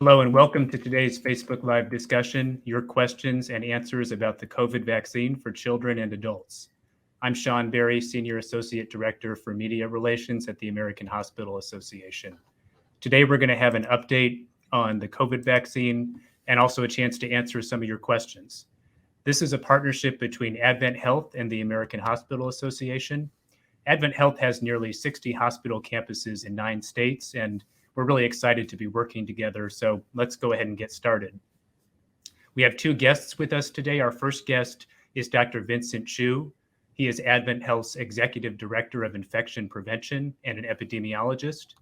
Hello and welcome to today's Facebook Live discussion, your questions and answers about the COVID vaccine for children and adults. I'm Sean Berry, Senior Associate Director for Media Relations at the American Hospital Association. Today we're going to have an update on the COVID vaccine and also a chance to answer some of your questions. This is a partnership between AdventHealth and the American Hospital Association. AdventHealth has nearly 60 hospital campuses in 9 states, and we're really excited to be working together. So let's go ahead and get started. We have 2 guests with us today. Our first guest is Dr. Vincent Chu. He is AdventHealth's Executive Director of Infection Prevention and an epidemiologist.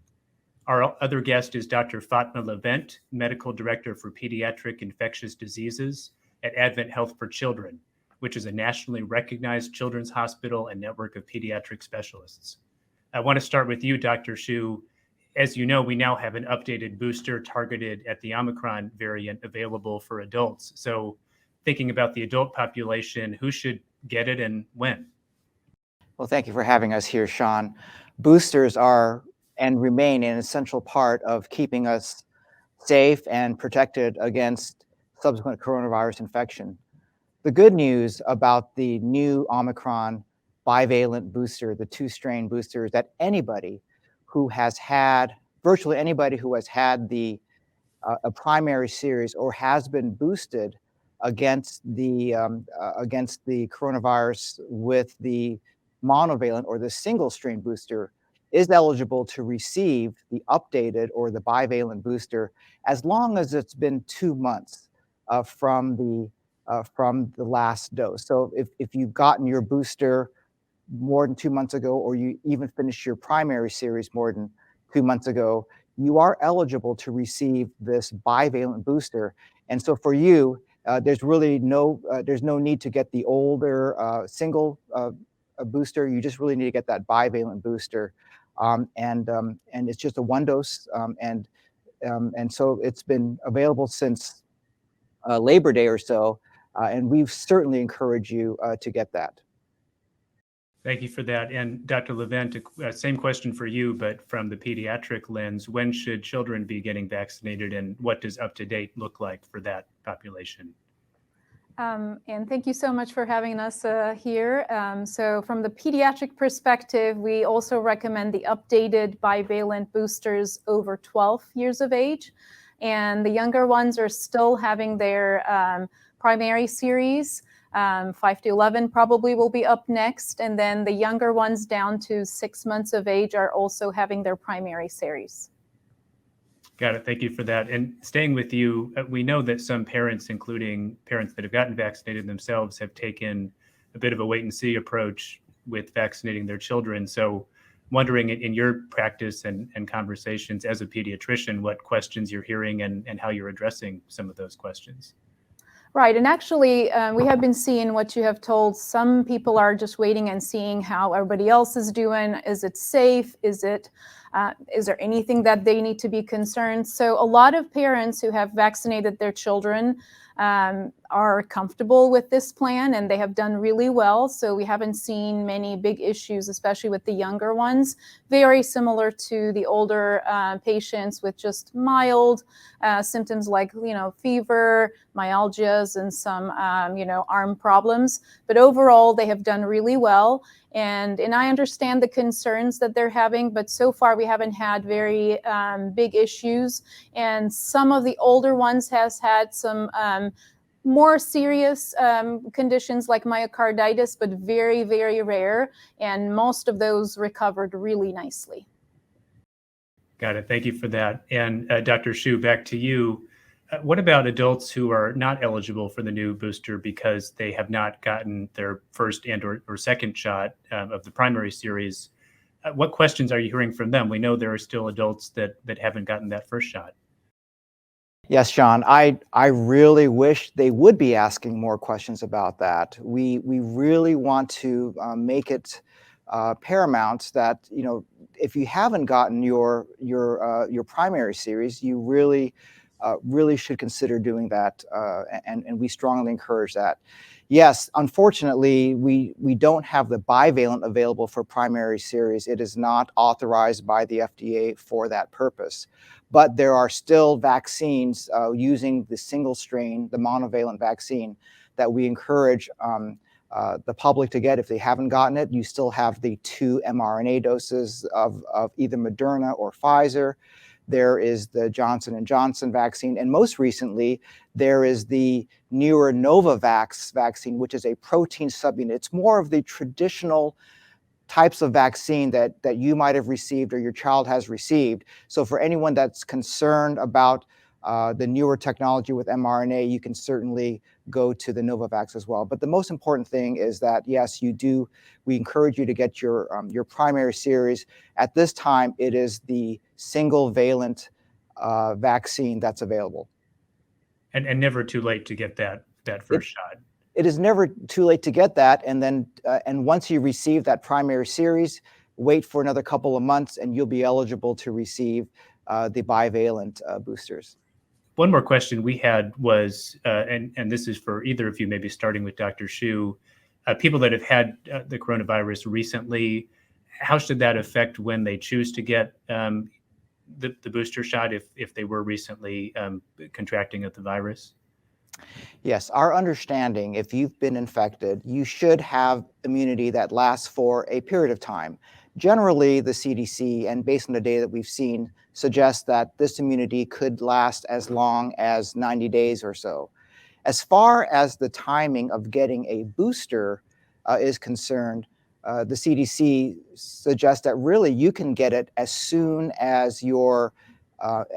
Our other guest is Dr. Fatma Levent, Medical Director for Pediatric Infectious Diseases at AdventHealth for Children, which is a nationally recognized children's hospital and network of pediatric specialists. I want to start with you, Dr. Chu. As you know, we now have an updated booster targeted at the Omicron variant available for adults. So thinking about the adult population, who should get it and when? Well, thank you for having us here, Sean. Boosters are and remain an essential part of keeping us safe and protected against subsequent coronavirus infection. The good news about the new Omicron bivalent booster, the 2-strain booster, is that virtually anybody who has had a primary series or has been boosted against the coronavirus with the monovalent or the single-strain booster is eligible to receive the updated or the bivalent booster as long as it's been 2 months from the last dose. So if you've gotten your booster more than 2 months ago, or you even finished your primary series more than 2 months ago, you are eligible to receive this bivalent booster. And so for you, there's really no need to get the older single booster. You just really need to get that bivalent booster, and it's just a 1 dose, and so it's been available since Labor Day or so, and we certainly encourage you to get that. Thank you for that. And Dr. Levent, same question for you, but from the pediatric lens, when should children be getting vaccinated and what does up to date look like for that population? And thank you so much for having us here. So from the pediatric perspective, we also recommend the updated bivalent boosters over 12 years of age. And the younger ones are still having their primary series. 5 to 11 probably will be up next. And then the younger ones down to 6 months of age are also having their primary series. Got it. Thank you for that. And staying with you, we know that some parents, including parents that have gotten vaccinated themselves, have taken a bit of a wait and see approach with vaccinating their children. So wondering in your practice and conversations as a pediatrician, what questions you're hearing and how you're addressing some of those questions. Right, and actually, we have been seeing what you have told. Some people are just waiting and seeing how everybody else is doing. Is it safe? Is there anything that they need to be concerned? So a lot of parents who have vaccinated their children are comfortable with this plan, and they have done really well. So we haven't seen many big issues, especially with the younger ones. Very similar to the older patients with just mild symptoms like, fever, myalgias, and some, arm problems. But overall, they have done really well. And I understand the concerns that they're having, but so far we haven't had very big issues. And some of the older ones has had some more serious conditions like myocarditis, but very, very rare. And most of those recovered really nicely. Got it. Thank you for that. And Dr. Chu, back to you. What about adults who are not eligible for the new booster because they have not gotten their first and or second shot of the primary series? What questions are you hearing from them? We know there are still adults that haven't gotten that first shot. Yes, Sean, I really wish they would be asking more questions about that. We really want to make it paramount that, if you haven't gotten your primary series, you really should consider doing that, and we strongly encourage that. Yes, unfortunately, we don't have the bivalent available for primary series. It is not authorized by the FDA for that purpose. But there are still vaccines using the single strain, the monovalent vaccine, that we encourage the public to get if they haven't gotten it. You still have the 2 mRNA doses of either Moderna or Pfizer. There is the Johnson&Johnson vaccine, and most recently, there is the newer Novavax vaccine, which is a protein subunit. It's more of the traditional types of vaccine that you might have received or your child has received. So for anyone that's concerned about the newer technology with mRNA, you can certainly go to the Novavax as well. But the most important thing is that, yes, we encourage you to get your primary series. At this time, it is the single valent vaccine that's available. And never too late to get that first shot. It is never too late to get that. And then, and once you receive that primary series, wait for another couple of months and you'll be eligible to receive the bivalent boosters. One more question we had was, and this is for either of you, maybe starting with Dr. Shu, people that have had the coronavirus recently, how should that affect when they choose to get the booster shot if they were recently contracting of the virus? Yes, our understanding, if you've been infected, you should have immunity that lasts for a period of time. Generally, the CDC, and based on the data that we've seen, suggests that this immunity could last as long as 90 days or so. As far as the timing of getting a booster is concerned, the CDC suggests that really you can get it as soon as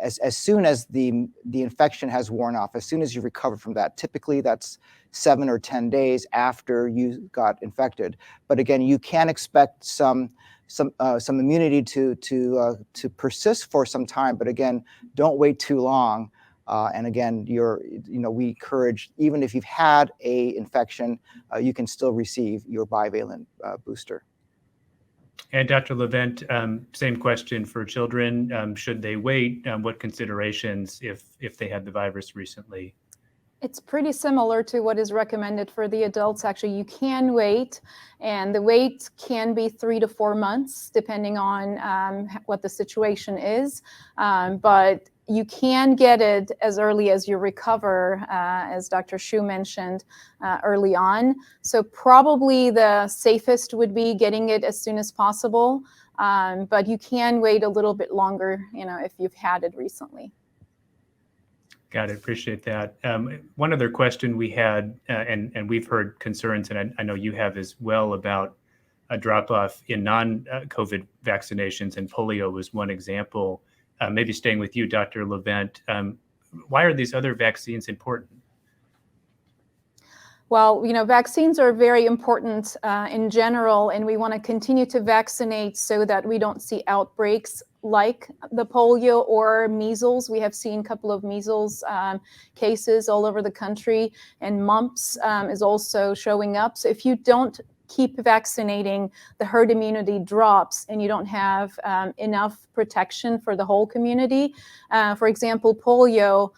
as soon as the infection has worn off, as soon as you recover from that. Typically, that's 7 or 10 days after you got infected. But again, you can expect some immunity to persist for some time. But again, don't wait too long. And again, we encourage, even if you've had a infection, you can still receive your bivalent booster. And Dr. Levent, same question for children. Should they wait? What considerations if they had the virus recently? It's pretty similar to what is recommended for the adults. Actually, you can wait, and the wait can be 3 to 4 months, depending on what the situation is. But you can get it as early as you recover, as Dr. Shu mentioned early on. So probably the safest would be getting it as soon as possible. But you can wait a little bit longer, if you've had it recently. Got it. Appreciate that. One other question we had, and we've heard concerns, and I know you have as well, about a drop-off in non-COVID vaccinations, and polio was one example. Maybe staying with you, Dr. Levent, why are these other vaccines important? Well, vaccines are very important in general, and we want to continue to vaccinate so that we don't see outbreaks like the polio or measles. We have seen a couple of measles cases all over the country, and mumps is also showing up. So if you don't keep vaccinating, the herd immunity drops and you don't have enough protection for the whole community. For example, polio,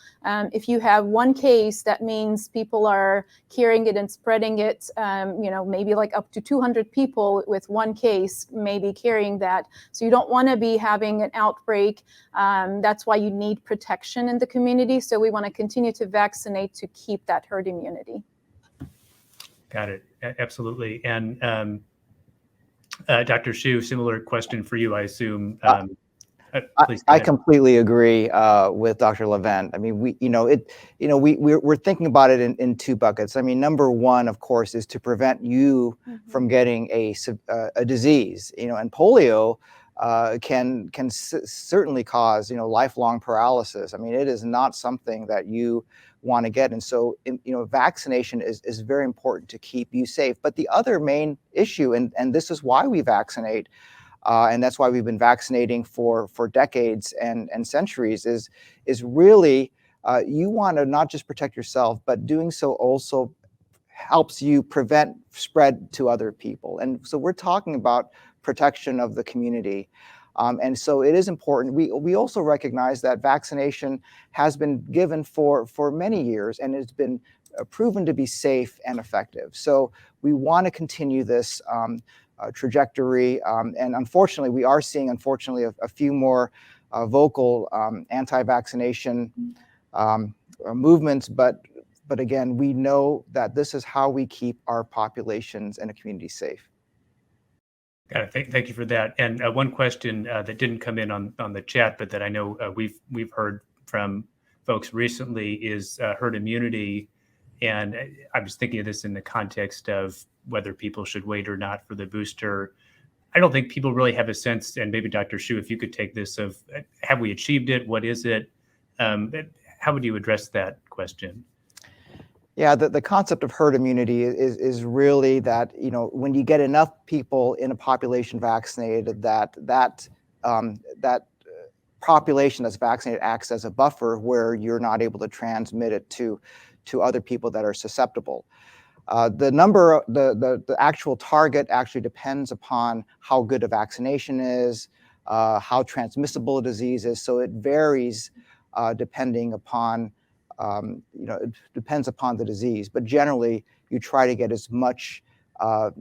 if you have one case, that means people are carrying it and spreading it, maybe like up to 200 people with one case maybe carrying that. So you don't want to be having an outbreak. That's why you need protection in the community. So we want to continue to vaccinate to keep that herd immunity. Got it. Absolutely. And Dr. Shu, similar question for you, I assume. Please. I completely agree with Dr. Levent. I mean, we're thinking about it in 2 buckets. I mean, number one, of course, is to prevent you from getting a disease. And polio can certainly cause lifelong paralysis. I mean, it is not something that you want to get. And so, vaccination is very important to keep you safe. But the other main issue, and this is why we vaccinate, and that's why we've been vaccinating for decades and centuries, is really you want to not just protect yourself, but doing so also helps you prevent spread to other people. And so we're talking about protection of the community. And so it is important. We also recognize that vaccination has been given for many years, and it's been proven to be safe and effective. So we want to continue this trajectory. And unfortunately, we are seeing, a few more vocal anti-vaccination movements. But again, we know that this is how we keep our populations and a community safe. Got it. Thank you for that. And one question that didn't come in on the chat, but that I know we've heard from folks recently is herd immunity. And I was thinking of this in the context of whether people should wait or not for the booster. I don't think people really have a sense, and maybe Dr. Shu, if you could take this, of have we achieved it? What is it? How would you address that question? Yeah, the concept of herd immunity is really that, when you get enough people in a population vaccinated, that population that's vaccinated acts as a buffer where you're not able to transmit it to other people that are susceptible. The actual target actually depends upon how good a vaccination is, how transmissible a disease is. So it varies depending upon it depends upon the disease, but generally you try to get as much of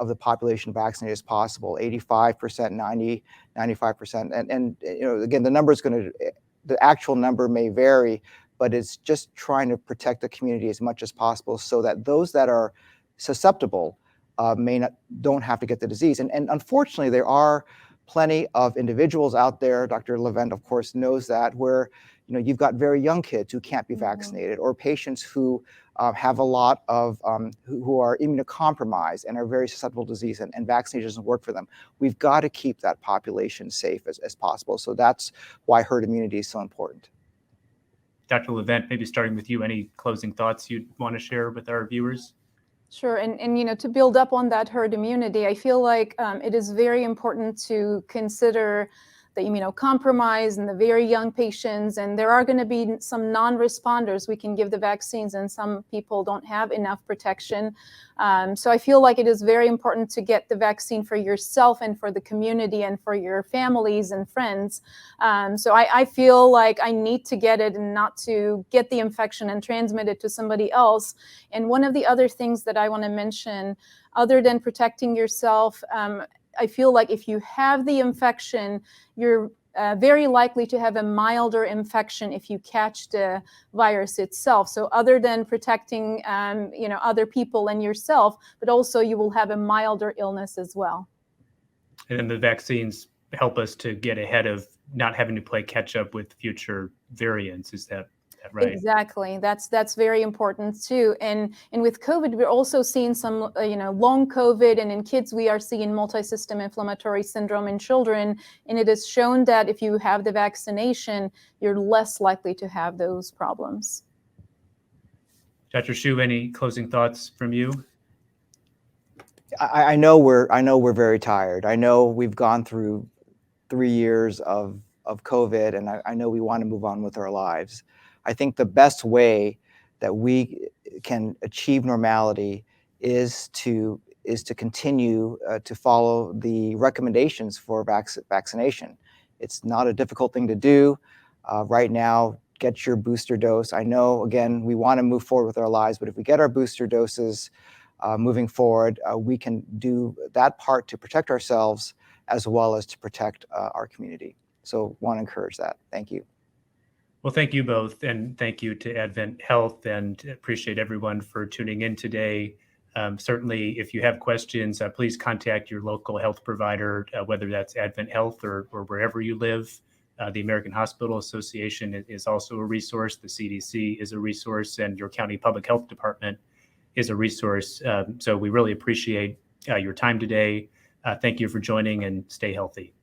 the population vaccinated as possible, 85%, 90, 95%. And again, the actual number may vary, but it's just trying to protect the community as much as possible so that those that are susceptible don't have to get the disease. And unfortunately, there are plenty of individuals out there, Dr. Levent, of course, knows that, where you've got very young kids who can't be vaccinated, or patients who have a lot of who are immunocompromised and are very susceptible to disease, and vaccination doesn't work for them. We've got to keep that population safe as possible. So that's why herd immunity is so important. Dr. Levent, maybe starting with you, any closing thoughts you'd want to share with our viewers? Sure. And to build up on that herd immunity, I feel like it is very important to consider the immunocompromised and the very young patients. And there are going to be some non-responders. We can give the vaccines and some people don't have enough protection. So I feel like it is very important to get the vaccine for yourself and for the community and for your families and friends. So I feel like I need to get it and not to get the infection and transmit it to somebody else. And one of the other things that I want to mention, other than protecting yourself, I feel like if you have the infection, you're very likely to have a milder infection if you catch the virus itself. So other than protecting, other people and yourself, but also you will have a milder illness as well. And then the vaccines help us to get ahead of not having to play catch up with future variants. Is that right? Exactly. That's very important too. And with COVID, we're also seeing some, long COVID, and in kids, we are seeing multi-system inflammatory syndrome in children. And it is shown that if you have the vaccination, you're less likely to have those problems. Dr. Shu, any closing thoughts from you? I know we're very tired. I know we've gone through 3 years of COVID, and I know we want to move on with our lives. I think the best way that we can achieve normality is to continue to follow the recommendations for vaccination. It's not a difficult thing to do. Right now, get your booster dose. I know, again, we want to move forward with our lives, but if we get our booster doses moving forward, we can do that part to protect ourselves as well as to protect our community. So want to encourage that. Thank you. Well, thank you both, and thank you to AdventHealth, and appreciate everyone for tuning in today. Certainly, if you have questions, please contact your local health provider, whether that's AdventHealth or wherever you live. The American Hospital Association is also a resource. The CDC is a resource, and your county public health department is a resource. So we really appreciate your time today. Thank you for joining, and stay healthy.